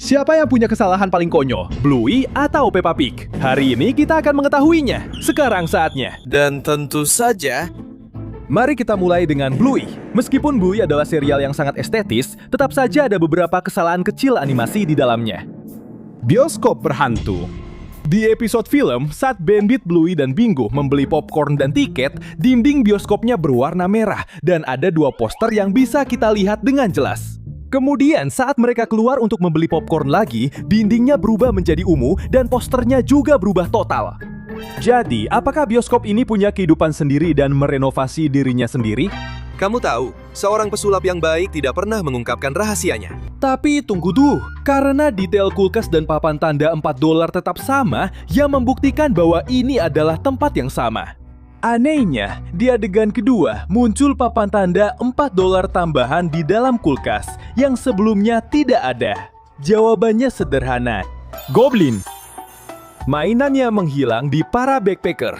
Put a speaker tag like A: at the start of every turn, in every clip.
A: Siapa yang punya kesalahan paling konyol, Bluey atau Peppa Pig? Hari ini kita akan mengetahuinya. Sekarang saatnya.
B: Dan tentu saja,
A: Mari kita mulai dengan Bluey. Meskipun Bluey adalah serial yang sangat estetis, tetap saja ada beberapa kesalahan kecil animasi di dalamnya. Bioskop berhantu. Di episode film, saat Bandit, Bluey, dan Bingo membeli popcorn dan tiket, dinding bioskopnya berwarna merah dan ada 2 poster yang bisa kita lihat dengan jelas. Kemudian saat mereka keluar untuk membeli popcorn lagi, dindingnya berubah menjadi ungu dan posternya juga berubah total. Jadi, apakah bioskop ini punya kehidupan sendiri dan merenovasi dirinya sendiri?
B: kamu tahu, seorang pesulap yang baik tidak pernah mengungkapkan rahasianya.
A: Tapi tunggu tuh, karena detail kulkas dan papan tanda $4 tetap sama yang membuktikan bahwa ini adalah tempat yang sama. Anehnya, di adegan kedua muncul papan tanda $4 tambahan di dalam kulkas yang sebelumnya tidak ada. Jawabannya sederhana, Goblin. Mainannya menghilang di para backpacker.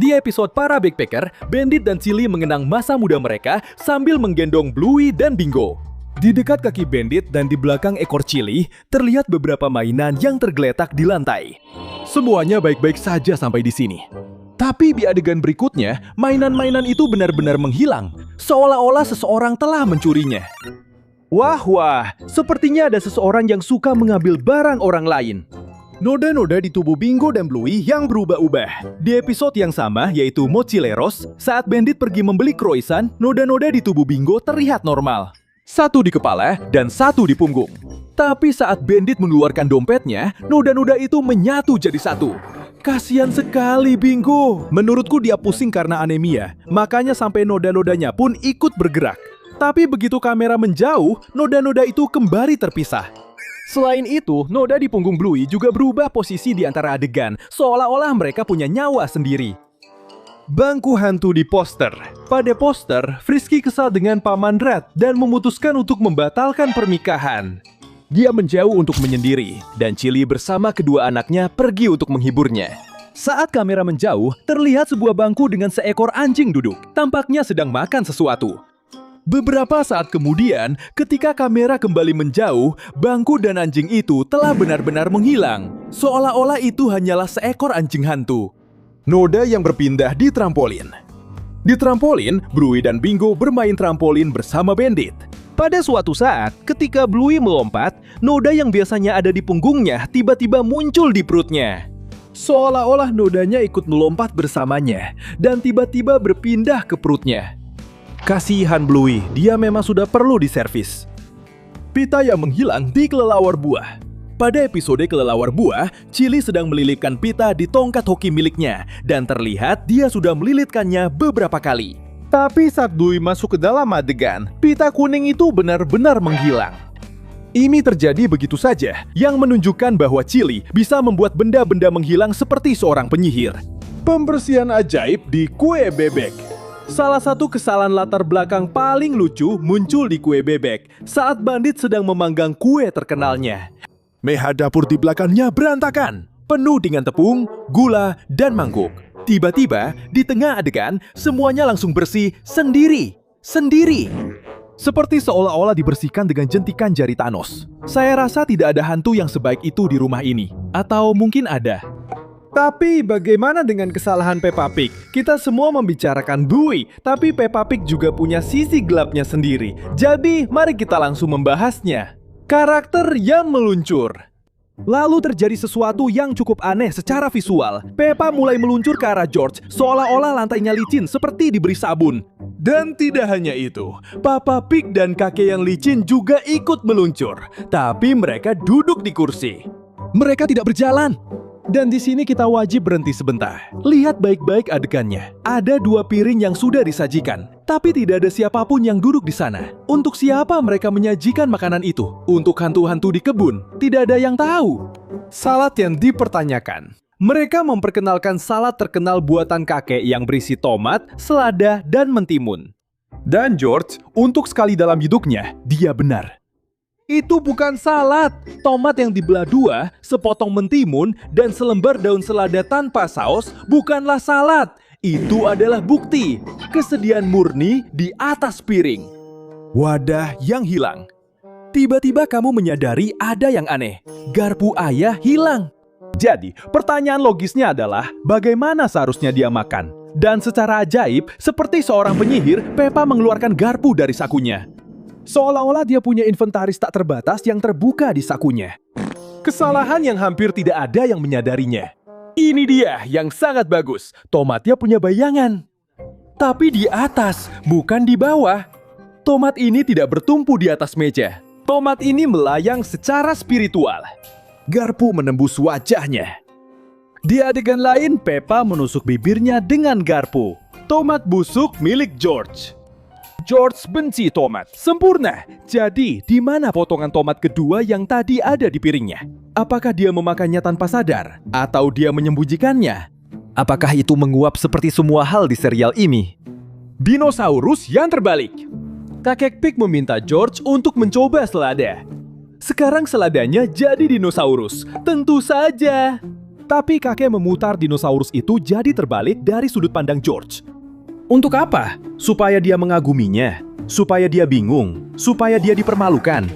A: Di episode para backpacker, Bandit dan Chili mengenang masa muda mereka sambil menggendong Bluey dan Bingo. Di dekat kaki Bandit dan di belakang ekor Chili, terlihat beberapa mainan yang tergeletak di lantai. Semuanya baik-baik saja sampai di sini. Tapi di adegan berikutnya, mainan-mainan itu benar-benar menghilang, seolah-olah seseorang telah mencurinya. Wah, sepertinya ada seseorang yang suka mengambil barang orang lain. Noda-noda di tubuh Bingo dan Bluey yang berubah-ubah. Di episode yang sama, yaitu Mochileros, saat Bandit pergi membeli croissant, noda-noda di tubuh Bingo terlihat normal. 1 di kepala dan 1 di punggung. Tapi saat Bandit mengeluarkan dompetnya, noda-noda itu menyatu jadi 1. Kasian sekali Bingo. Menurutku dia pusing karena anemia, makanya sampai noda-nodanya pun ikut bergerak. Tapi begitu kamera menjauh, noda-noda itu kembali terpisah. Selain itu, noda di punggung Bluey juga berubah posisi di antara adegan, seolah-olah mereka punya nyawa sendiri. Bangku hantu di poster. Pada poster, Frisky kesal dengan Paman Rat dan memutuskan untuk membatalkan pernikahan. Dia menjauh untuk menyendiri, dan Chili bersama kedua anaknya pergi untuk menghiburnya. Saat kamera menjauh, terlihat sebuah bangku dengan seekor anjing duduk. Tampaknya sedang makan sesuatu. Beberapa saat kemudian, ketika kamera kembali menjauh, bangku dan anjing itu telah benar-benar menghilang. Seolah-olah itu hanyalah seekor anjing hantu. Noda yang berpindah di trampolin. Di trampolin, Bluey dan Bingo bermain trampolin bersama Bandit. Pada suatu saat, ketika Bluey melompat, noda yang biasanya ada di punggungnya tiba-tiba muncul di perutnya. Seolah-olah nodanya ikut melompat bersamanya dan tiba-tiba berpindah ke perutnya. Kasihan Bluey, dia memang sudah perlu diservis. Pita yang menghilang di kelelawar buah. Pada episode kelelawar buah, Chili sedang melilitkan pita di tongkat hoki miliknya dan terlihat dia sudah melilitkannya beberapa kali. Tapi saat Bluey masuk ke dalam adegan, pita kuning itu benar-benar menghilang. Ini terjadi begitu saja, yang menunjukkan bahwa Chili bisa membuat benda-benda menghilang seperti seorang penyihir. Pembersihan ajaib di kue bebek. Salah satu kesalahan latar belakang paling lucu muncul di kue bebek saat Bandit sedang memanggang kue terkenalnya. Meja dapur di belakangnya berantakan, penuh dengan tepung, gula, dan mangkuk. Tiba-tiba, di tengah adegan, semuanya langsung bersih sendiri. Seperti seolah-olah dibersihkan dengan jentikan jari Thanos. Saya rasa tidak ada hantu yang sebaik itu di rumah ini. Atau mungkin ada. Tapi bagaimana dengan kesalahan Peppa Pig? Kita semua membicarakan Bluey, tapi Peppa Pig juga punya sisi gelapnya sendiri. Jadi, mari kita langsung membahasnya. Karakter yang meluncur. Lalu terjadi sesuatu yang cukup aneh secara visual. Peppa mulai meluncur ke arah George, seolah-olah lantainya licin seperti diberi sabun. Dan tidak hanya itu, Papa Pig dan kakek yang licin juga ikut meluncur. Tapi mereka duduk di kursi. Mereka tidak berjalan. Dan di sini kita wajib berhenti sebentar. Lihat baik-baik adegannya. Ada 2 piring yang sudah disajikan, tapi tidak ada siapapun yang duduk di sana. Untuk siapa mereka menyajikan makanan itu? Untuk hantu-hantu di kebun? Tidak ada yang tahu. Salad yang dipertanyakan. Mereka memperkenalkan salad terkenal buatan kakek yang berisi tomat, selada, dan mentimun. Dan George, untuk sekali dalam hidupnya, dia benar. Itu bukan salad. Tomat yang dibelah 2, sepotong mentimun, dan selembar daun selada tanpa saus bukanlah salad. Itu adalah bukti kesedihan murni di atas piring. Wadah yang hilang. Tiba-tiba kamu menyadari ada yang aneh. Garpu ayah hilang. Jadi, pertanyaan logisnya adalah bagaimana seharusnya dia makan? Dan secara ajaib, seperti seorang penyihir, Peppa mengeluarkan garpu dari sakunya. Seolah-olah dia punya inventaris tak terbatas yang terbuka di sakunya. Kesalahan yang hampir tidak ada yang menyadarinya. Ini dia yang sangat bagus. Tomatnya punya bayangan. Tapi di atas, bukan di bawah. Tomat ini tidak bertumpu di atas meja. Tomat ini melayang secara spiritual. Garpu menembus wajahnya. Di adegan lain, Peppa menusuk bibirnya dengan garpu. Tomat busuk milik George. George benci tomat. Sempurna. Jadi, di mana potongan tomat kedua yang tadi ada di piringnya? Apakah dia memakannya tanpa sadar? Atau dia menyembunyikannya? Apakah itu menguap seperti semua hal di serial ini? Dinosaurus yang terbalik. Kakek Pig meminta George untuk mencoba selada. Sekarang seladanya jadi dinosaurus. Tentu saja. Tapi kakek memutar dinosaurus itu jadi terbalik dari sudut pandang George. Untuk apa? Supaya dia mengaguminya? Supaya dia bingung? Supaya dia dipermalukan?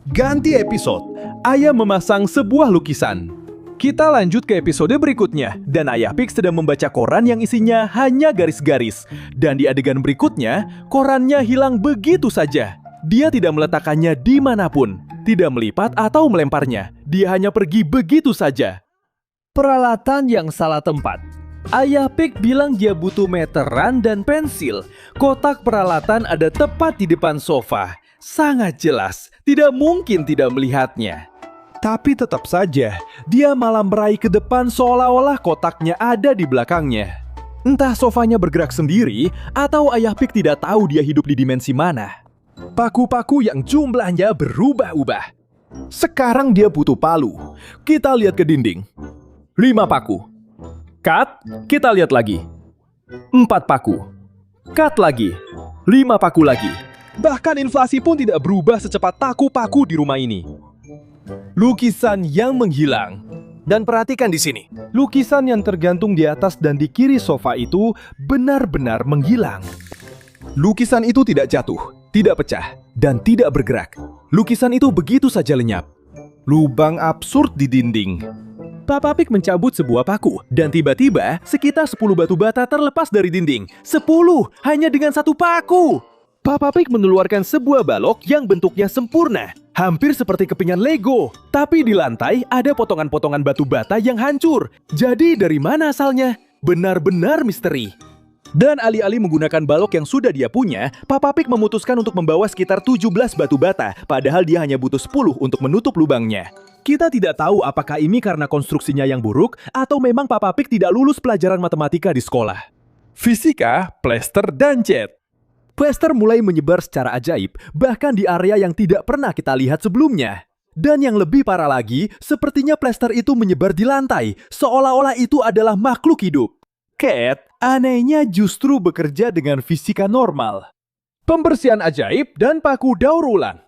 A: Ganti episode. Ayah memasang sebuah lukisan. Kita lanjut ke episode berikutnya. Dan Ayah Pig sedang membaca koran yang isinya hanya garis-garis. Dan di adegan berikutnya, korannya hilang begitu saja. Dia tidak meletakkannya dimanapun. Tidak melipat atau melemparnya. Dia hanya pergi begitu saja. Peralatan yang salah tempat. Ayah Pig bilang dia butuh meteran dan pensil. Kotak peralatan ada tepat di depan sofa. Sangat jelas, tidak mungkin tidak melihatnya. Tapi tetap saja, dia malah meraih ke depan seolah-olah kotaknya ada di belakangnya. Entah sofanya bergerak sendiri, atau Ayah Pig tidak tahu dia hidup di dimensi mana. Paku-paku yang jumlahnya berubah-ubah. Sekarang dia butuh palu. Kita lihat ke dinding. 5 paku. Cut, kita lihat lagi. 4 paku. Cut lagi. 5 paku lagi. Bahkan inflasi pun tidak berubah secepat paku-paku di rumah ini. Lukisan yang menghilang. Dan perhatikan di sini. Lukisan yang tergantung di atas dan di kiri sofa itu benar-benar menghilang. Lukisan itu tidak jatuh, tidak pecah, dan tidak bergerak. Lukisan itu begitu saja lenyap. Lubang absurd di dinding. Papa Pig mencabut sebuah paku, dan tiba-tiba sekitar 10 batu bata terlepas dari dinding. 10 hanya dengan 1 paku. Papa Pig mengeluarkan sebuah balok yang bentuknya sempurna, hampir seperti kepingan Lego. Tapi di lantai ada potongan-potongan batu bata yang hancur. Jadi dari mana asalnya? Benar-benar misteri. Dan alih-alih menggunakan balok yang sudah dia punya, Papa Pig memutuskan untuk membawa sekitar 17 batu bata, padahal dia hanya butuh 10 untuk menutup lubangnya. Kita tidak tahu apakah ini karena konstruksinya yang buruk, atau memang Papa Pig tidak lulus pelajaran matematika di sekolah. Fisika, plester, dan cat. Plester mulai menyebar secara ajaib, bahkan di area yang tidak pernah kita lihat sebelumnya. Dan yang lebih parah lagi, sepertinya plester itu menyebar di lantai, seolah-olah itu adalah makhluk hidup. Cat, anehnya justru bekerja dengan fisika normal. Pembersihan ajaib dan paku daur ulang.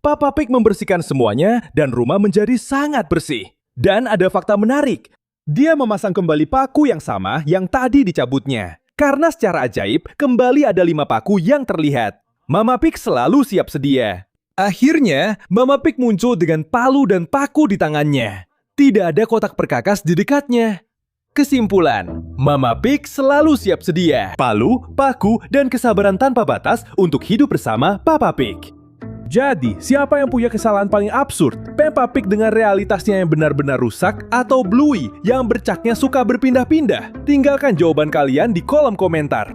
A: Papa Pig membersihkan semuanya dan rumah menjadi sangat bersih. Dan ada fakta menarik. Dia memasang kembali paku yang sama yang tadi dicabutnya. Karena secara ajaib, kembali ada 5 paku yang terlihat. Mama Pig selalu siap sedia. Akhirnya, Mama Pig muncul dengan palu dan paku di tangannya. Tidak ada kotak perkakas di dekatnya. Kesimpulan, Mama Pig selalu siap sedia. Palu, paku, dan kesabaran tanpa batas untuk hidup bersama Papa Pig. Jadi, siapa yang punya kesalahan paling absurd? Peppa Pig dengan realitasnya yang benar-benar rusak atau Bluey yang bercaknya suka berpindah-pindah? Tinggalkan jawaban kalian di kolom komentar.